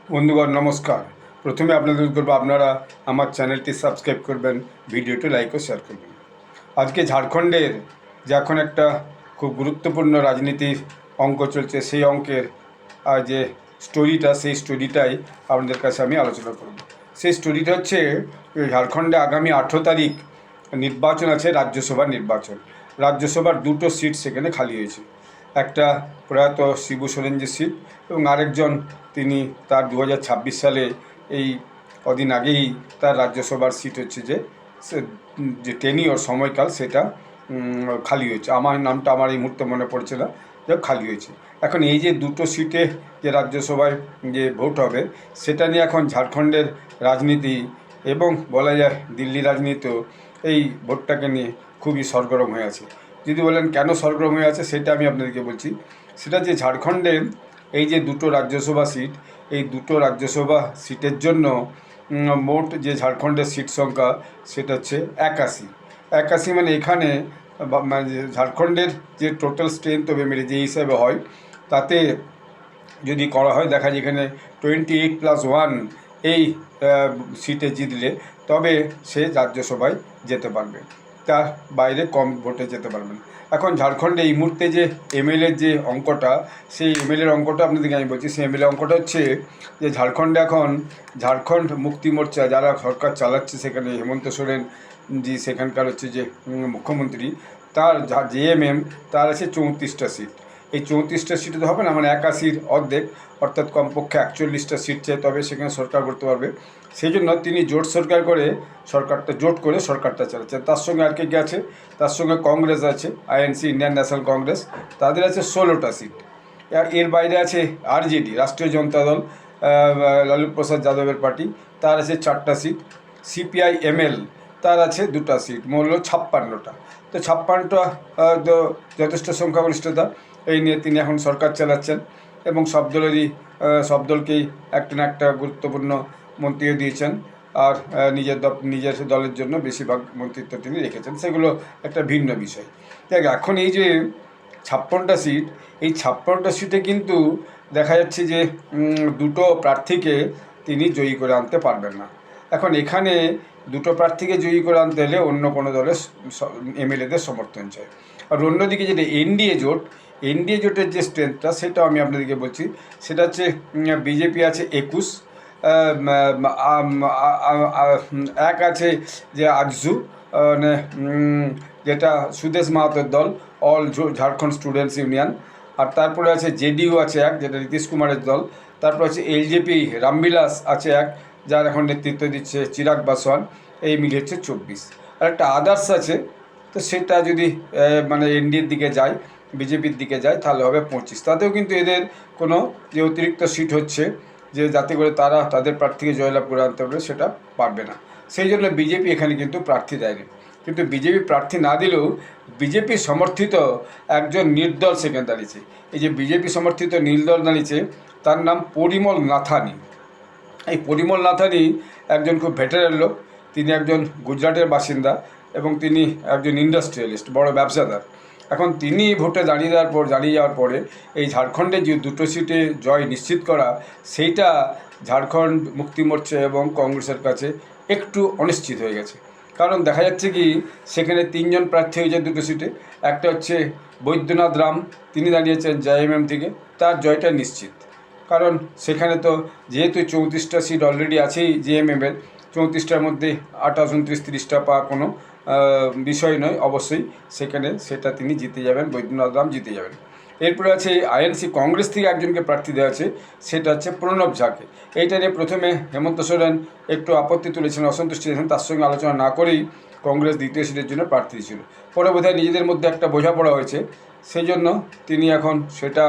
বন্ধুগণ নমস্কার। প্রথমে আপনাদের বলব আপনারা আমার চ্যানেলটি সাবস্ক্রাইব করবেন, ভিডিওটি লাইক ও শেয়ার করবেন। আজকে ঝাড়খণ্ডের যে এখন একটা খুব গুরুত্বপূর্ণ রাজনীতির অঙ্ক চলছে, সেই অঙ্কের যে সেই স্টোরিটাই আপনাদের কাছে আমি আলোচনা করব। সেই স্টোরিটা হচ্ছে ঝাড়খণ্ডে আগামী 18 তারিখ নির্বাচন আছে, রাজ্যসভার নির্বাচন। রাজ্যসভার দুটো সিট সেখানে খালি হয়েছে। একটা প্রয়াত শিবু সোরেনজির সিট এবং আরেকজন তিনি তার 2026 সালে এই কদিন আগেই তার রাজ্যসভার সিট হচ্ছে যে টেনিওর সময়কাল সেটা খালি হয়েছে। আমার নামটা আমার এই মুহূর্তে মনে পড়ছে না, যে খালি হয়েছে। এখন এই যে দুটো সিটে যে রাজ্যসভায় যে ভোট হবে সেটা নিয়ে এখন ঝাড়খণ্ডের রাজনীতি এবং বলা যায় দিল্লি রাজনীতিও এই ভোটটাকে নিয়ে খুবই সরগরম হয়ে আছে। যদি বলেন কেন সরগরম হয়ে আছে সেটা আমি আপনাদেরকে বলছি। সেটা যে ঝাড়খণ্ডে এই যে দুটো রাজ্যসভা সিট, এই দুটো রাজ্যসভা সিটের জন্য মোট যে ঝাড়খণ্ডের সিট সংখ্যা সেটা হচ্ছে 81। মানে এখানে মানে ঝাড়খণ্ডের যে টোটাল স্ট্রেংথ অফ এমএলএ যে হিসাবে হয়, তাতে যদি করা হয় দেখা যায় এখানে 28+1 এই সিটে জিতলে তবে সে রাজ্যসভায় যেতে পারবে, তার বাইরে কম ভোটে যেতে পারবেন। এখন ঝাড়খণ্ডে এই মুহূর্তে যে এমএলএর যে অঙ্কটা, সেই এমএলএর অঙ্কটা আপনাদেরকে আমি বলছি। সেই এমএলএ অঙ্কটা হচ্ছে যে ঝাড়খণ্ডে এখন ঝাড়খণ্ড মুক্তি মোর্চা যারা সরকার চালাচ্ছে, সেখানে হেমন্ত সোরেন জি সেখানকার হচ্ছে যে মুখ্যমন্ত্রী, তার জেএমএম তার আছে 34টা সিট। এই 34টা সিটে তো হবে না, মানে 81-র অর্ধেক, অর্থাৎ কমপক্ষে 41টা সিট চেয়ে তবে সেখানে সরকার করতে পারবে। সেই জন্য তিনি জোট করে সরকারটা চালাচ্ছেন। তার সঙ্গে আর কে কে আছে? তার সঙ্গে কংগ্রেস আছে, আইএনসি, ইন্ডিয়ান ন্যাশনাল কংগ্রেস, তাদের আছে 16টা সিট। এর বাইরে আছে আরজেডি, রাষ্ট্রীয় জনতা দল, লালু প্রসাদ যাদবের পার্টি, তার আছে 4টা সিট। সিপিআইএমএল তার আছে 2টা সিট, মোট হলো 56টা। তো 56টা তো যথেষ্ট সংখ্যাগরিষ্ঠতা। এই নিয়ে তিনি এখন সরকার চালাচ্ছেন এবং সব দলকেই একটা না একটা গুরুত্বপূর্ণ মন্ত্রীও দিয়েছেন। আর নিজের দলের জন্য বেশিরভাগ মন্ত্রিত্ব তিনি রেখেছেন, সেগুলো একটা ভিন্ন বিষয়। দেখ, এখন এই যে 56টা সিট, এই 56টা সিটে কিন্তু দেখা যাচ্ছে যে দুটো প্রার্থীকে তিনি জয়ী করে আনতে পারবেন না। এখন এখানে দুটো প্রার্থীকে জয়ী করে আনতে হলে অন্য কোনো দলের এমএলএদের সমর্থন চাই। আর অন্যদিকে যেটা এনডিএ জোটের যে স্ট্রেংথটা সেটাও আমি আপনাদেরকে বলছি। সেটা হচ্ছে বিজেপি আছে 21, এক আছে যে আকজু, মানে যেটা সুদেশ মাহাতোর দল, অল ঝাড়খণ্ড স্টুডেন্টস ইউনিয়ন। আর তারপরে আছে জেডিইউ আছে এক, যেটা নীতিশ কুমারের দল। তারপর আছে এলজেপি, রামবিলাস আছে এক, যার এখন নেতৃত্ব দিচ্ছে চিরাগ পাসওয়ান। এই মিলে হচ্ছে 24। আর একটা আদার্স আছে, তো সেটা যদি মানে এনডিএর দিকে যায়, বিজেপির দিকে যায়, তাহলে হবে 25। তাতেও কিন্তু এদের কোনো যে অতিরিক্ত সিট হচ্ছে, যে যাতে করে তারা তাদের প্রার্থীকে জয়লাভ করে আনতে পারবে, সেটা পারবে না। সেই জন্য বিজেপি এখানে কিন্তু প্রার্থী দেয়নি। কিন্তু বিজেপি প্রার্থী না দিলেও বিজেপি সমর্থিত একজন নির্দল সেখানে দাঁড়িয়েছে। এই যে বিজেপি সমর্থিত নির্দল দাঁড়িয়েছে, তার নাম পরিমল নাথানি। এই পরিমল নাথানি একজন খুব ভেটারেন লোক। তিনি একজন গুজরাটের বাসিন্দা এবং তিনি একজন ইন্ডাস্ট্রিয়ালিস্ট, বড় ব্যবসাদার। এখন তিনি ভোটে দাঁড়িয়ে যাওয়ার পরে এই ঝাড়খণ্ডে যে দুটো সিটে জয় নিশ্চিত করা, সেইটা ঝাড়খণ্ড মুক্তি মোর্চা এবং কংগ্রেসের কাছে একটু অনিশ্চিত হয়ে গেছে। কারণ দেখা যাচ্ছে কি, সেখানে 3জন প্রার্থী হয়েছে দুটো সিটে। একটা হচ্ছে বৈদ্যনাথ রাম, তিনি দাঁড়িয়েছেন জেএমএম থেকে, তার জয়টা নিশ্চিত। কারণ সেখানে তো যেহেতু 34টা সিট অলরেডি আছেই জেএমএমের, 34টার মধ্যে 28, 29, 30টা পাওয়া কোনো বিষয় নয়। অবশ্যই সেটা তিনি জিতে যাবেন, বৈদ্যনাথ রাম জিতে যাবেন। এরপরে আছে আইএনসি, কংগ্রেস থেকে একজনকে প্রার্থী দেওয়া আছে, সেটা হচ্ছে প্রণব ঝাকে। এইটা নিয়ে প্রথমে হেমন্ত সোরেন একটু আপত্তি তুলেছিলেন, অসন্তুষ্টি ছিলেন, তার সঙ্গে আলোচনা না করেই কংগ্রেস দ্বিতীয় সিটের জন্য প্রার্থী দিয়েছিল। পরে বোধহয় নিজেদের মধ্যে একটা বোঝাপড়া হয়েছে, সেই জন্য তিনি এখন সেটা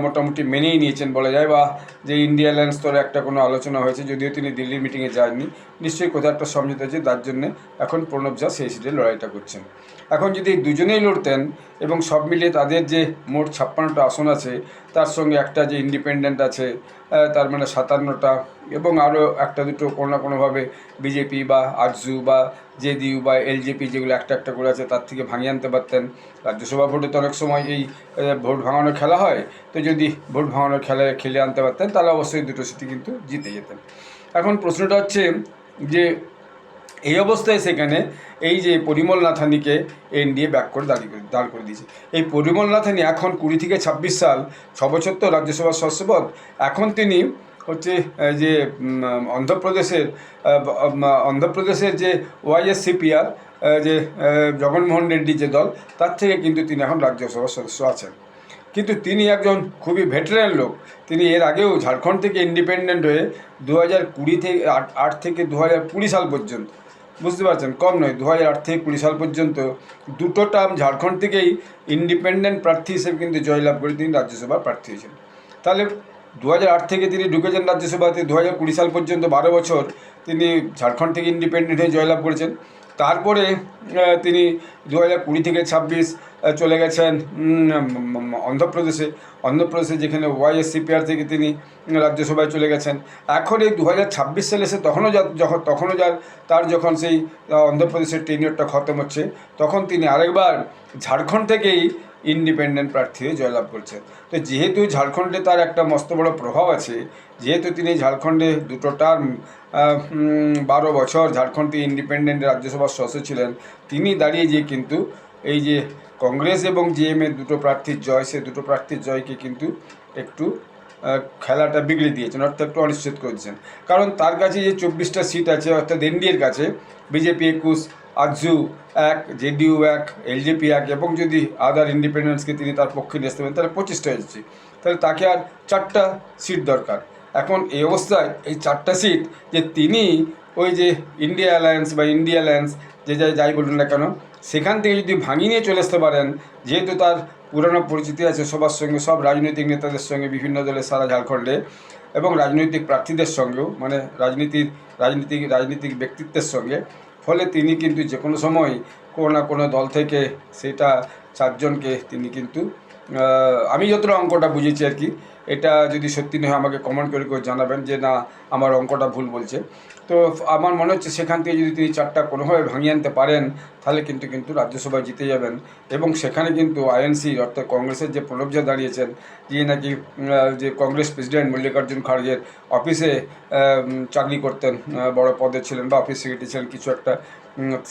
মোটামুটি মেনেই নিয়েছেন বলা যায়, বা যে ইন্ডিয়া অ্যালায়েন্স স্তরে একটা কোনো আলোচনা হয়েছে, যদিও তিনি দিল্লির মিটিংয়ে যাননি, নিশ্চয়ই কোথাও একটা সমঝোতা হয়েছে, তার জন্যে এখন প্রণব ঝা সেই সিটে লড়াইটা করছেন। এখন যদি দুজনেই লড়তেন এবং সব মিলিয়ে তাদের যে মোট 56টা আসন আছে, তার সঙ্গে একটা যে ইন্ডিপেন্ডেন্ট আছে, তার মানে 57টা, এবং আরও একটা দুটো কোনো না কোনোভাবে বিজেপি বা আরজু বা জেডিইউ বা এলজেপি যেগুলো একটা একটা করে আছে তার থেকে ভাঙিয়ে আনতে পারতেন। রাজ্যসভা ভোটে তো অনেক সময় এই ভোট ভাঙানোর খেলা হয়, তো যদি ভোট ভাঙানোর খেলায় খেলে আনতে পারতেন তাহলে অবশ্যই দুটো সিটি কিন্তু জিতে যেতেন। এখন প্রশ্নটা হচ্ছে যে এই অবস্থায় সেখানে এই যে পরিমল নাথানিকে এনডিএ ব্যাক করে দাঁড় করে দিয়েছে। এই পরিমল নাথানি এখন 20 থেকে 26 সাল, 6 বছর তো রাজ্যসভার সদস্যপদ। এখন তিনি হচ্ছে যে অন্ধ্রপ্রদেশের যে ওয়াইএসসিপিআর, যে জগনমোহন রেড্ডি যে দল, তার থেকে কিন্তু তিনি এখন রাজ্যসভার সদস্য আছেন। কিন্তু তিনি একজন খুবই ভেটেরান লোক। তিনি এর আগেও ঝাড়খণ্ড থেকে ইন্ডিপেন্ডেন্ট হয়ে 2020 থেকে 8 থেকে 2020 সাল পর্যন্ত, বুঝতে পারছেন, কম নয়, 2008 থেকে 20 সাল পর্যন্ত দুটো টার্ম ঝাড়খণ্ড থেকেই ইন্ডিপেন্ডেন্ট প্রার্থী হিসেবে কিন্তু জয়লাভ করে তিনি রাজ্যসভার প্রার্থী হয়েছেন। তাহলে 2008 থেকে তিনি ঢুকেছেন রাজ্যসভাতে, 2020 সাল পর্যন্ত 12 বছর তিনি ঝাড়খণ্ড থেকে ইন্ডিপেন্ডেন্ট হয়ে জয়লাভ করেছেন। তারপরে তিনি 2020 থেকে 26 চলে গেছেন অন্ধ্রপ্রদেশে, যেখানে ওয়াইএসসিপিআর থেকে তিনি রাজ্যসভায় চলে গেছেন। এখন এই 2026 সালে এসে তার যখন সেই অন্ধ্রপ্রদেশের টেনিয়রটা খতম হচ্ছে, তখন তিনি আরেকবার ঝাড়খণ্ড থেকেই ইন্ডিপেন্ডেন্ট প্রার্থী হয়ে জয়লাভ করছেন। তো যেহেতু ঝাড়খণ্ডে তার একটা মস্ত বড় প্রভাব আছে, যেহেতু তিনি ঝাড়খণ্ডে দুটো টার্ম 12 বছর ঝাড়খণ্ড থেকে ইন্ডিপেন্ডেন্ট রাজ্যসভার সদস্য ছিলেন, তিনি দাঁড়িয়ে যে কিন্তু এই যে কংগ্রেস এবং জিএমের দুটো প্রার্থীর জয়, সে দুটো প্রার্থীর জয়কে কিন্তু একটু খেলাটা বিগড়ে দিয়েছেন, অর্থাৎ একটু অনিশ্চিত করে দিয়েছেন। কারণ তার কাছে যে 24টা সিট আছে, অর্থাৎ এনডিএর কাছে বিজেপি 21, আরজু 1, জেডিইউ 1, এলজেপি 1, এবং যদি আদার ইন্ডিপেন্ডেন্সকে তিনি তার পক্ষে নিয়ে আসতে পারেন তাহলে 25টা হয়ে যাচ্ছে। তাহলে তাকে আর 4টা সিট দরকার। এখন এই অবস্থায় এই 4টা সিট যে তিনি ওই যে ইন্ডিয়া অ্যালায়েন্স যে যাই বলুন না কেন, সেখান থেকে যদি ভাঙিয়ে নিয়ে চলে আসতে পারেন, যেহেতু তার পুরনো পরিচিতি আছে সবার সঙ্গে, সব রাজনৈতিক নেতাদের সঙ্গে, বিভিন্ন দলের সারা ঝাড়খণ্ডে, এবং রাজনৈতিক প্রার্থীদের সঙ্গেও, মানে রাজনীতিক ব্যক্তিত্বের সঙ্গে, ফলে তিনি কিন্তু যে কোনো সময় কোনো না কোনো দল থেকে সেটা 4জনকে তিনি কিন্তু, আমি যতটা অঙ্কটা বুঝেছি আর কি, এটা যদি সত্যি নয় আমাকে কমেন্ট করে জানাবেন যে না আমার অঙ্কটা ভুল বলছে। তো আমার মনে হচ্ছে সেখান থেকে যদি তিনি 4টা কোনোভাবে ভাঙিয়ে আনতে পারেন তাহলে কিন্তু রাজ্যসভায় জিতে যাবেন। এবং সেখানে কিন্তু আইএনসি অর্থাৎ কংগ্রেসের যে প্রণবজা দাঁড়িয়েছেন, যিনি নাকি যে কংগ্রেস প্রেসিডেন্ট মল্লিকার্জুন খাড়গের অফিসে চাকরি করতেন, বড় পদে ছিলেন বা অফিস সেক্রেটারি ছিলেন, কিছু একটা,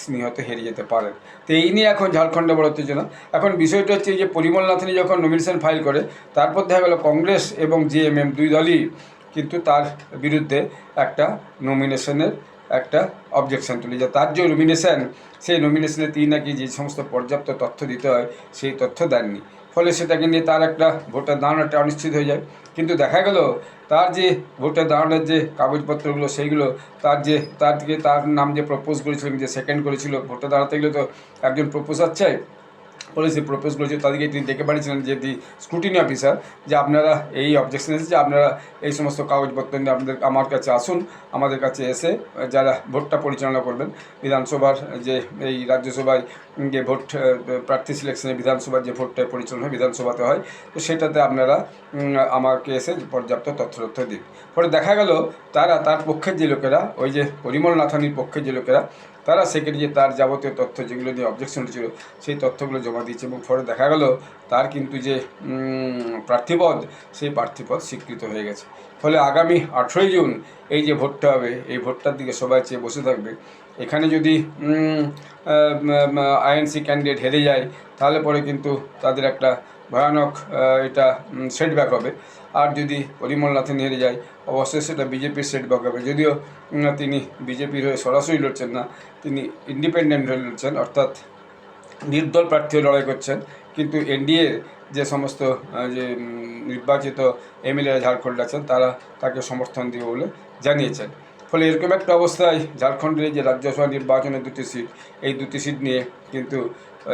তিনি হয়তো হেরে যেতে পারেন। তো এই নিয়ে এখন ঝাড়খণ্ডে বড় উত্তেজনা। এখন বিষয়টা হচ্ছে যে পরিমল নাথানি যখন নমিনেশন ফাইল করে, তারপর দেখা গেল কংগ্রেস এবং জেএমএম দুই দলই কিন্তু তার বিরুদ্ধে একটা নমিনেশনের একটা অবজেকশন তুলে যায়। তার যে নমিনেশন, সেই নমিনেশনে তিনি নাকি যে সমস্ত পর্যাপ্ত তথ্য দিতে হয় সেই তথ্য দেননি, ফলে সেটাকে নিয়ে তার একটা ভোটের দাঁড়ানোটা অনিশ্চিত হয়ে যায়। কিন্তু দেখা গেল তার যে ভোটে দাঁড়ানোর যে কাগজপত্রগুলো, সেইগুলো তার নাম যে প্রপোজ করেছিলেন, যে সেকেন্ড করেছিল, ভোটে দাঁড়াতে গেলে তো একজন প্রপোজার চাই, ফলে সে প্রপোজ করেছিল, তাদেরকে তিনি ডেকে পাঠিয়েছিলেন যে দি স্ক্রুটিনি অফিসার, যে আপনারা এই অবজেকশন এসেছে, আপনারা এই সমস্ত কাগজপত্র নিয়ে আমার কাছে আসুন, আমাদের কাছে এসে যারা ভোটটা পরিচালনা করবেন, বিধানসভার যে এই রাজ্যসভায় যে ভোট প্রার্থী সিলেকশনে বিধানসভার যে ভোটটা পরিচালনা হয় বিধানসভাতে হয়, তো সেটাতে আপনারা আমাকে এসে পর্যাপ্ত তথ্য দিন। ফলে দেখা গেল তার পক্ষের যে লোকেরা, ওই যে পরিমল নাথানির পক্ষের যে লোকেরা, তারা সেখানে যে তার যাবতীয় তথ্য যেগুলো নিয়ে অবজেকশন ছিল সেই তথ্যগুলো জমা দিয়েছে, এবং ফলে দেখা গেল তার কিন্তু যে প্রার্থীপদ, সেই প্রার্থীপদ স্বীকৃত হয়ে গেছে। ফলে আগামী 18ই জুন এই যে ভোটটা হবে, এই ভোটটার দিকে সবাই চেয়ে বসে থাকবে। এখানে যদি আইএনসি ক্যান্ডিডেট হেরে যায় তাহলে পরে কিন্তু তাদের একটা ভয়ানক এটা সেটব্যাক হবে। আর যদি পরিমল নাথানি হেরে যায় অবশ্যই সেটা বিজেপির সেটব্যাক হবে। যদিও তিনি বিজেপির হয়ে সরাসরি লড়ছেন না, তিনি ইন্ডিপেন্ডেন্ট হয়ে লড়ছেন, অর্থাৎ নির্দল প্রার্থী হয়ে লড়াই করছেন, কিন্তু এনডিএর যে সমস্ত যে নির্বাচিত এমএলএরা ঝাড়খণ্ডে আছেন তারা তাকে সমর্থন দিবে বলে জানিয়েছেন। ফলে এরকম একটা অবস্থায় ঝাড়খণ্ডের যে রাজ্যসভা নির্বাচনের 2টি সিট, এই 2টি সিট নিয়ে কিন্তু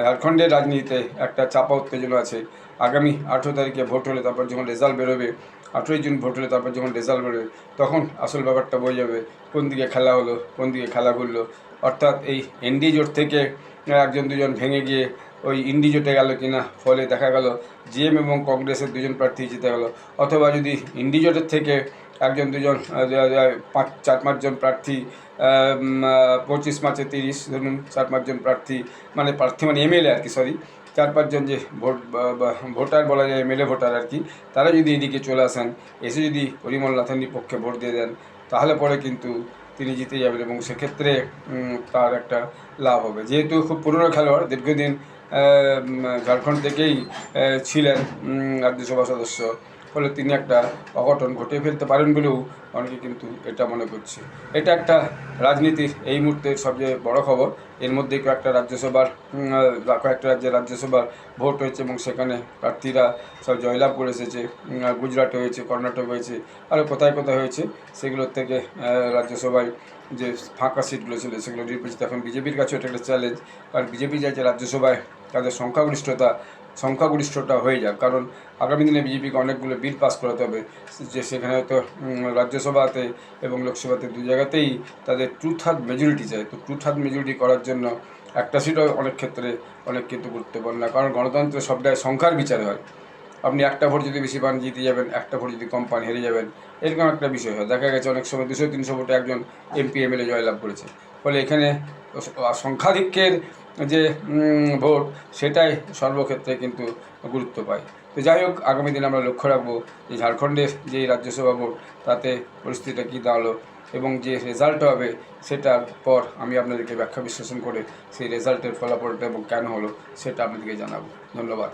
ঝাড়খণ্ডের রাজনীতিতে একটা চাপা উত্তেজনা আছে। আগামী 18 তারিখে ভোট হলে তারপর যখন রেজাল্ট বেরোবে, 18ই জুন ভোট হলে তারপর যখন রেজাল্ট বেরোবে, তখন আসল ব্যাপারটা বোঝা যাবে কোন দিকে খেলা হলো, কোন দিকে খেলা ঘুরলো। অর্থাৎ এই এনডিএ জোট থেকে 1-2 জন ভেঙে গিয়ে ওই ইন্ডি জোটে গেল কিনা, ফলে দেখা গেল জিএম এবং কংগ্রেসের দুজন প্রার্থী জিতে গেল। অথবা যদি ইন্ডি জোটের থেকে একজন দুজন 4-5জন প্রার্থী 25 মার্চে 30 ধরুন 4-5জন প্রার্থী মানে এমএলএ আর কি, সরি 4-5জন যে ভোটার বলা যায়, এমএলএ ভোটার আর কি, তারা যদি এদিকে চলে আসেন, এসে যদি পরিমল নাথানির পক্ষে ভোট দিয়ে দেন, তাহলে পরে কিন্তু তিনি জিতে যাবেন এবং সেক্ষেত্রে তার একটা লাভ হবে। যেহেতু খুব পুরনো খেলোয়াড়, দীর্ঘদিন ঝাড়খণ্ড থেকেই ছিলেন রাজ্যসভা সদস্য, ফলে তিনি একটা অঘটন ঘটিয়ে ফেলতে পারেন বলেও অনেকে কিন্তু এটা মনে করছে। এটা একটা রাজনীতির এই মুহূর্তের সবচেয়ে বড় খবর। এর মধ্যে কয়েকটা রাজ্যের রাজ্যসভার ভোট হয়েছে এবং সেখানে প্রার্থীরা সব জয়লাভ করে এসেছে। গুজরাটে হয়েছে, কর্ণাটক হয়েছে, আরও কোথায় কোথায় হয়েছে। সেগুলোর থেকে রাজ্যসভায় যে ফাঁকা সিটগুলো ছিল সেগুলো নির্বাচিত। এখন বিজেপির কাছে এটা একটা চ্যালেঞ্জ, কারণ বিজেপি চাইছে রাজ্যসভায় তাদের সংখ্যাগরিষ্ঠতা হয়ে যাক, কারণ আগামী দিনে বিজেপিকে অনেকগুলো বিল পাস করাতে হবে, যে সেখানে হয়তো রাজ্যসভাতে এবং লোকসভাতে 2 জায়গাতেই তাদের 2/3 মেজরিটি চাই। তো 2/3 মেজরিটি করার জন্য একটা সিটও অনেক ক্ষেত্রে অনেক কিন্তু গুরুত্বপূর্ণ না, কারণ গণতন্ত্রে সবটাই সংখ্যার বিচারে হয়। আপনি একটা ভোট যদি বেশি পান জিতে যাবেন, একটা ভোট যদি কম পান হেরে যাবেন, এরকম একটা বিষয় হয়। দেখা গেছে অনেক সময় 200-300 ভোটে একজন এমপি এমএলএ জয়লাভ করেছে। ফলে এখানে সংখ্যাধিক্যের যে ভোট, সেটাই সর্বক্ষেত্রে কিন্তু গুরুত্ব পায়। তো যাই হোক, আগামী দিনে আমরা লক্ষ্য রাখবো যে ঝাড়খণ্ডের যে রাজ্যসভা ভোট, তাতে পরিস্থিতিটা কী দাঁড়ালো এবং যে রেজাল্ট হবে সেটার পর আমি আপনাদেরকে ব্যাখ্যা বিশ্লেষণ করে সেই রেজাল্টের ফলাফলটা এবং কেন হলো সেটা আপনাদেরকে জানাবো। ধন্যবাদ।